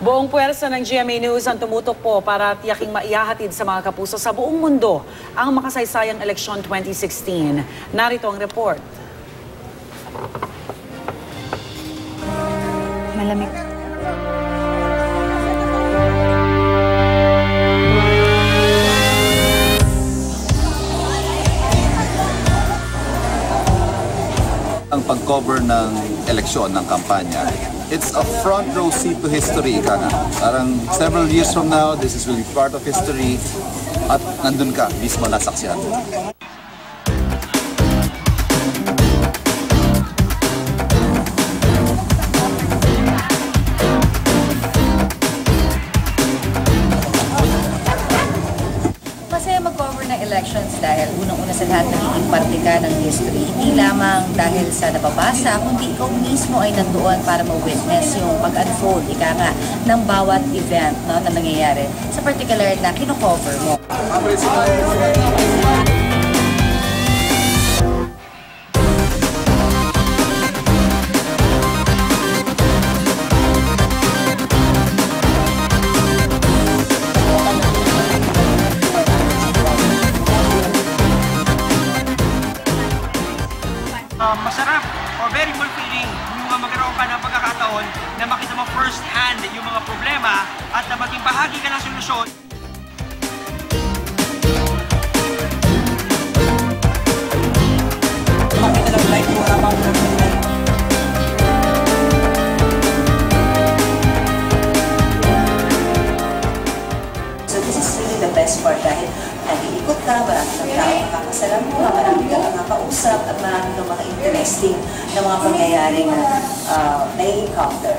Buong puwersa ng GMA News ang tumutok po para tiyaking maihahatid sa mga kapuso sa buong mundo ang makasaysayang eleksyon 2016. Narito ang report. Malamig. Ang pag-cover ng eleksyon, ng kampanya, it's a front row seat to history. Parang several years from now, this is really part of history at nandun ka, mismo nasaksihan. Masaya mag-cover ng elections dahil unang-una sa lahat nagiging parte ka ng history. Hindi lamang dahil sa nababasa, kundi ikaw mismo ay nandoon para ma-witness yung pag-unfold, ika nga, ng bawat event na nangyayari sa particular na kino-cover mo. Masarap or very fulfilling yung magkaroon ka ng pagkakataon na makita mo first hand yung mga problema at na maging bahagi ka ng solusyon. So this is really the best part dahil nag-iikot ka, marami ng tao makakasalamuha, marami ka makakausap at marami ng mga interesting na mga pangyayaring na i-encounter.